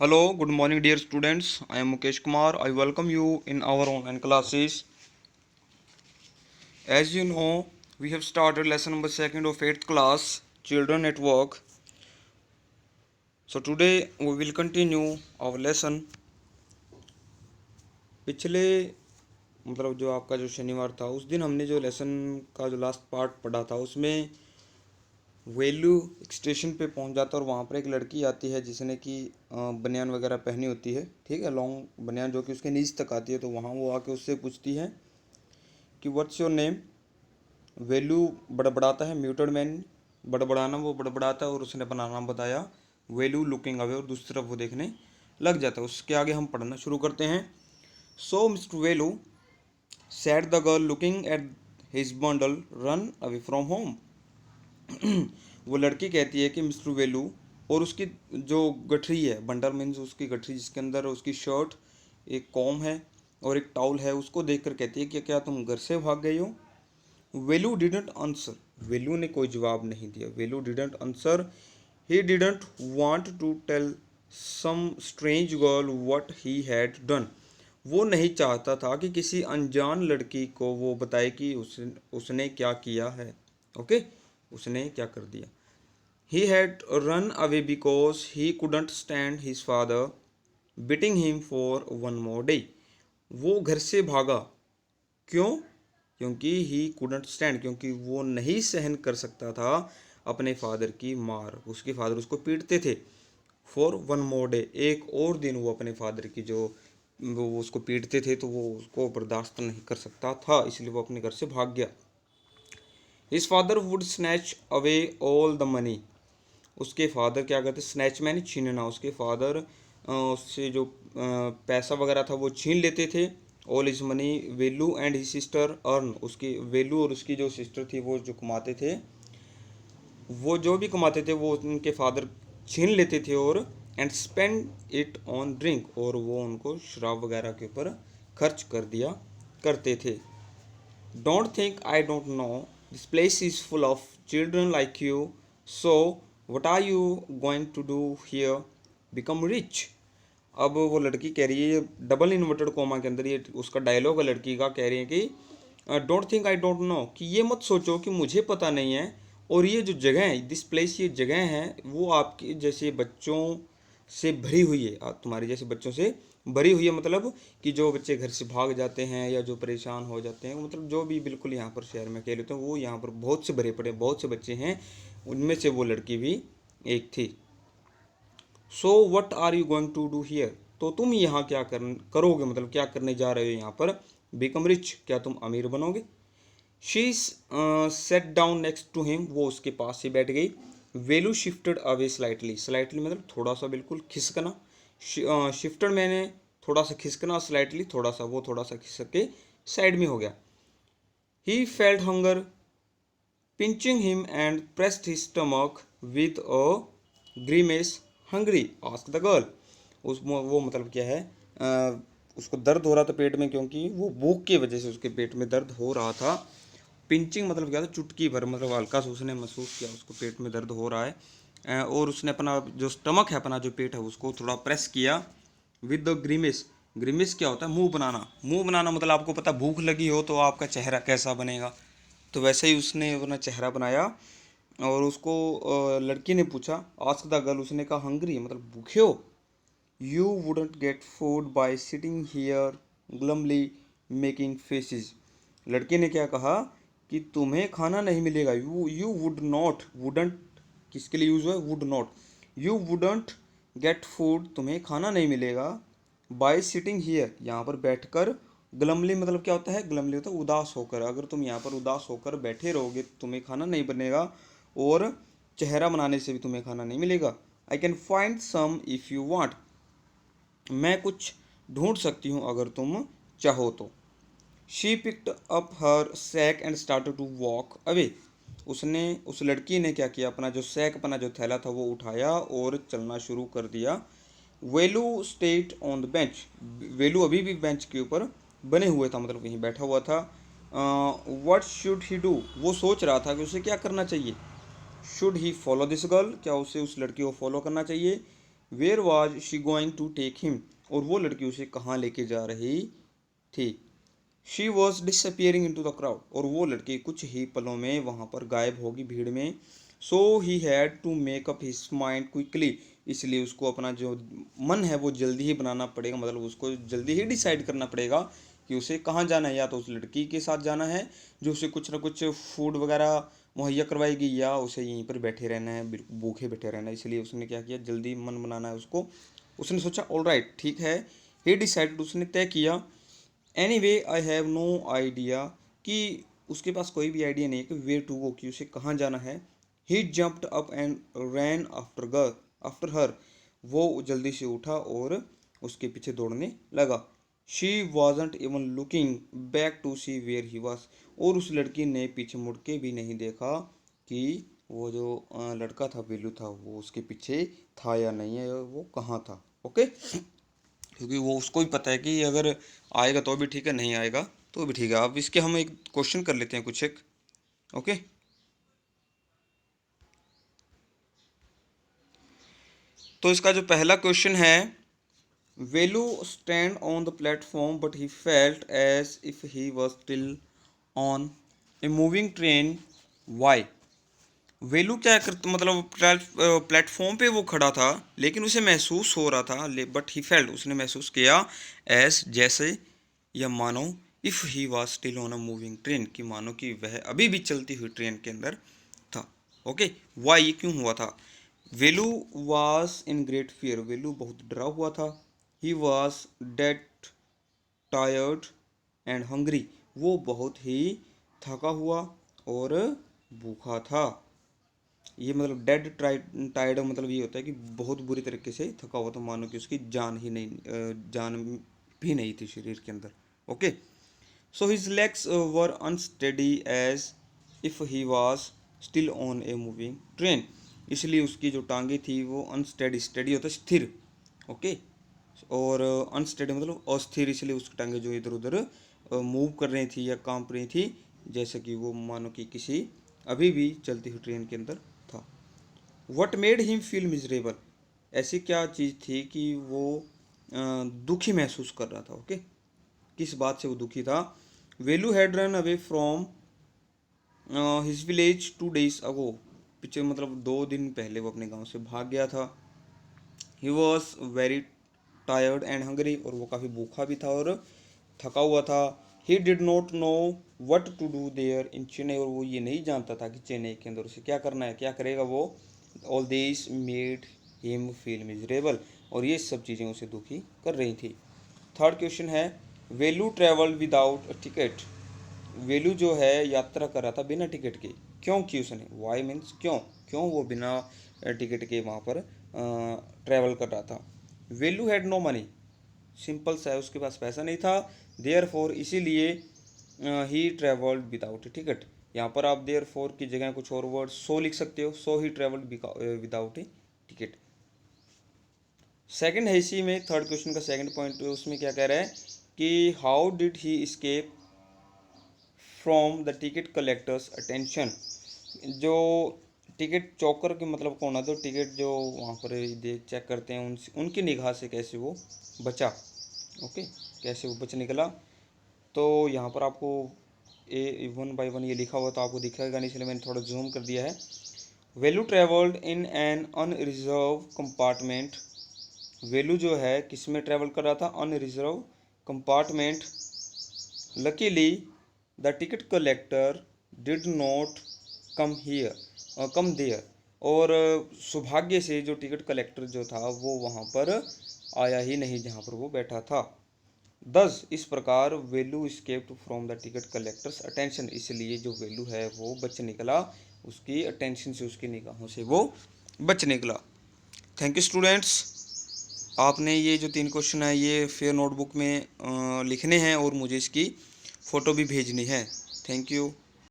Hello, good morning, dear students. I am Mukesh Kumar. I welcome you in our online classes. As you know, we have started lesson number second of 8th class, Children at Work. So today we will continue our lesson. पिछले जो आपका जो शनिवार था उस दिन हमने जो लेसन का जो लास्ट पार्ट पढ़ा था उसमें वेल्यू स्टेशन पे पहुंच जाता है और वहाँ पर एक लड़की आती है जिसने कि बनियान वगैरह पहनी होती है, ठीक है, लॉन्ग बनियान जो कि उसके नीच तक आती है। तो वहाँ वो आके उससे पूछती है कि व्हाट्स योर नेम। वेल्यू बड़बड़ाता है, म्यूटेड मैन बड़बड़ाना, वो बड़बड़ाता है और उसने अपना नाम बताया। वेल्यू लुकिंग अवे और दूसरी तरफ वो देखने लग जाता है। उसके आगे हम पढ़ना शुरू करते हैं। So mister Velu said the girl looking at his bundle run away from home. वो लड़की कहती है कि मिस्टर वेलू और उसकी जो गठरी है, बंडल मीन्स उसकी गठरी जिसके अंदर उसकी शर्ट, एक कॉम है और एक टाउल है, उसको देखकर कहती है कि क्या तुम घर से भाग गई हो। वेलू डिडंट आंसर, वेलू ने कोई जवाब नहीं दिया। Velu didn't answer, he didn't want to tell some strange girl what he had done. वो नहीं चाहता था कि किसी अनजान लड़की को वो बताए कि उसने क्या किया है। ओके, उसने क्या कर दिया। He had run away because he couldn't stand his father beating him for one more day. वो घर से भागा, क्यों? क्योंकि ही कुडंट स्टैंड, क्योंकि वो नहीं सहन कर सकता था अपने फादर की मार। उसके फादर उसको पीटते थे। फॉर वन मोर डे, एक और दिन वो अपने फादर की जो वो उसको पीटते थे तो वो उसको बर्दाश्त नहीं कर सकता था, इसलिए वो अपने घर से भाग गया। His father would snatch away all the money. उसके फादर क्या करते, स्नैच मैंने छीनना, उसके फादर उससे जो पैसा वगैरह था वो छीन लेते थे। All is money Velu and his sister earn, उसकी वेलू और उसकी जो सिस्टर थी वो जो कमाते थे, वो जो भी कमाते थे वो उनके फादर छीन लेते थे और and spend it on drink, और वो उनको शराब वगैरह के ऊपर खर्च कर दिया करते थे। Don't think I don't know, this place is full of children like you, so what are you going to do here, become rich. अब वो लड़की कह रही है, डबल इन्वर्टेड कोमा के अंदर ये उसका डायलॉग है लड़की का, कह रही है कि don't think I don't no, कि ये मत सोचो कि मुझे पता नहीं है, और ये जो जगह है, दिस प्लेस, ये जगह है वो आपके जैसे बच्चों से भरी हुई है, तुम्हारे जैसे बच्चों से भरी हुई है। मतलब कि जो बच्चे घर से भाग जाते हैं या जो परेशान हो जाते हैं, मतलब जो भी बिल्कुल यहाँ पर शहर में अकेले होते हैं, वो यहाँ पर बहुत से भरे पड़े बहुत से बच्चे हैं, उनमें से वो लड़की भी एक थी। So what are you going to do here, तो तुम यहाँ क्या करोगे, मतलब क्या करने जा रहे हो यहाँ पर। बिकम रिच, क्या तुम अमीर बनोगे। She set down next to him, वो उसके पास ही बैठ गई। Velu shifted away slightly, slightly मतलब थोड़ा सा बिल्कुल खिसकना, शिफ्टेड मैंने थोड़ा सा खिसकना, स्लाइटली थोड़ा सा, वो थोड़ा सा खिसक के साइड में हो गया। He felt hunger pinching him and pressed his stomach with a grimace. hungry asked the girl, उस वो मतलब क्या है, उसको दर्द हो रहा था पेट में, क्योंकि वो भूख की वजह से उसके पेट में दर्द हो रहा था। पिंचिंग मतलब क्या था, चुटकी भर, मतलब हल्का सा उसने महसूस किया उसको पेट में दर्द हो रहा है, और उसने अपना जो स्टमक है, अपना जो पेट है, उसको थोड़ा प्रेस किया। विद द ग्रीमेस, ग्रीमेस क्या होता है, मुंह बनाना। मुंह बनाना मतलब आपको पता, भूख लगी हो तो आपका चेहरा कैसा बनेगा, तो वैसे ही उसने अपना चेहरा बनाया। और उसको लड़की ने पूछा, आस्क द गर्ल, उसने कहा हंग्री मतलब भूखे हो। You wouldn't get food by sitting here glumly making faces. लड़के ने क्या कहा कि तुम्हें खाना नहीं मिलेगा। यू वुड नॉट, वुडंट किसके लिए यूज हुआ है, would not. You wouldn't get food, तुम्हें खाना नहीं मिलेगा, बाय सिटिंग हियर, यहाँ पर बैठकर। ग्लमली मतलब क्या होता है, ग्लमली होता है उदास होकर। अगर तुम यहाँ पर उदास होकर बैठे रहोगे तो तुम्हें खाना नहीं बनेगा, और चेहरा बनाने से भी तुम्हें खाना नहीं मिलेगा। I can find some if you want, मैं कुछ ढूंढ सकती हूँ अगर तुम चाहो तो। She picked up her sack and started to walk away, उसने, उस लड़की ने क्या किया, अपना जो सैक, अपना जो थैला था वो उठाया और चलना शुरू कर दिया। वेलू स्टेट ऑन द बेंच, वेलू अभी भी बेंच के ऊपर बने हुए था, मतलब कहीं बैठा हुआ था। व्हाट शुड ही डू, वो सोच रहा था कि उसे क्या करना चाहिए। Should he follow this girl, क्या उसे उस लड़की को फॉलो करना चाहिए, where was she going to take him, और वो लड़की उसे कहाँ लेके जा रही थी। She was disappearing into the crowd, और वो लड़की कुछ ही पलों में वहाँ पर गायब होगी भीड़ में। So he had to make up his mind quickly, इसलिए उसको अपना जो मन है वो जल्दी ही बनाना पड़ेगा, मतलब उसको जल्दी ही डिसाइड करना पड़ेगा कि उसे कहाँ जाना है। या तो उस लड़की के साथ जाना है जो उसे कुछ ना कुछ फूड वगैरह मुहैया करवाएगी, या उसे यहीं पर बैठे रहना है, भूखे बैठे रहना है। इसलिए उसने क्या किया, जल्दी मन बनाना है उसको। उसने सोचा ऑल राइट ठीक है, ही डिसाइडेड, उसने तय किया। Anyway I have no idea, कि उसके पास कोई भी आइडिया नहीं है कि वेयर टू गो, कि उसे कहाँ जाना है। He jumped up and ran after her, वो जल्दी से उठा और उसके पीछे दौड़ने लगा। She wasn't even looking back to see where he was, और उस लड़की ने पीछे मुड़ के भी नहीं देखा कि वो जो लड़का था, वेलू था, वो उसके पीछे था या नहीं है, वो कहाँ था। ओके, क्योंकि वो उसको भी पता है कि अगर आएगा तो भी ठीक है, नहीं आएगा तो भी ठीक है। अब इसके हम एक क्वेश्चन कर लेते हैं कुछ एक। ओके, तो इसका जो पहला क्वेश्चन है, Velu stand on the platform but he felt as if he was still on a moving train, why. Velu क्या करता, मतलब प्लेटफॉर्म पे वो खड़ा था लेकिन उसे महसूस हो रहा था, बट ही फेल्ट, उसने महसूस किया, एज जैसे, या मानो, if he was still on a moving train, कि मानो कि वह अभी भी चलती हुई ट्रेन के अंदर था। ओके, वाई, ये क्यों हुआ था। वेलू वॉज इन ग्रेट फियर, वेलू बहुत डरा हुआ था। He was dead tired and hungry, वो बहुत ही थका हुआ और भूखा था। ये मतलब डेड टायर्ड मतलब ये होता है कि बहुत बुरी तरीके से थका हुआ था, मानो कि उसकी जान ही नहीं, जान भी नहीं थी शरीर के अंदर। Okay, so his legs were unsteady as if he was still on a moving train, इसलिए उसकी जो टांगे थी वो अनस्टेडी, स्टेडी होता है स्थिर। ओके, और अनस्टेडी मतलब अस्थिर, इसलिए उसकी टांगे जो इधर उधर मूव कर रही थी या कांप रही थी, जैसे कि वो मानो कि किसी अभी भी चलती हुई ट्रेन के अंदर था। What made him feel miserable, ऐसी क्या चीज़ थी कि वो दुखी महसूस कर रहा था। ओके, किस बात से वो दुखी था। Velu had run away from his village 2 days ago, पीछे मतलब 2 दिन पहले वो अपने गांव से भाग गया था। He was very tired and Hungary, और वो काफ़ी भूखा भी था और थका हुआ था। He did not know what to do there in Chennai, और वो ये नहीं जानता था कि चेन्नई के अंदर उसे क्या करना है, क्या करेगा वो। All this made him feel miserable, और ये सब चीज़ें उसे दुखी कर रही थी। थर्ड क्वेश्चन है, वेलू ट्रेवल विदाउट अ टिकट, वेलू जो है यात्रा कर रहा था बिना टिकट के, क्यों की उसने, वाई मीन्स क्यों, क्यों वो बिना टिकट के वहाँ पर ट्रैवल कर रहा था। Velu had no money, simple सा है, उसके पास पैसा नहीं था। देयर फोर, इसीलिए ही ट्रेवल्ड विदाउट टिकट, यहाँ पर आप देयर फोर की जगह कुछ और वर्ड सो लिख सकते हो, so he travelled without a ticket. Second है इसी में, थर्ड क्वेश्चन का सेकंड पॉइंट, उसमें क्या कह रहा है कि how did he escape from the ticket collector's attention, जो टिकट चौकर के मतलब कौन है, तो टिकट जो वहाँ पर देख चेक करते हैं उनकी निगाह से कैसे वो बचा। ओके, कैसे वो बच निकला। तो यहाँ पर आपको ए 1 by 1 ये लिखा हुआ तो आपको दिखेगा नहीं, इसलिए मैंने थोड़ा जूम कर दिया है। Velu travelled in an unreserved compartment, Velu जो है किस में ट्रेवल कर रहा था, unreserved compartment. Luckily the ticket collector did not come here come there, और सौभाग्य से जो टिकट कलेक्टर जो था वो वहाँ पर आया ही नहीं जहाँ पर वो बैठा था। दस, इस प्रकार Velu escaped from the ticket collector's attention, इसलिए जो वेलू है वो बच निकला उसकी अटेंशन से, उसकी निगाहों से वो बच निकला। थैंक यू स्टूडेंट्स, आपने ये जो 3 क्वेश्चन है ये फेयर नोटबुक में लिखने हैं और मुझे इसकी फ़ोटो भी भेजनी है। Thank you.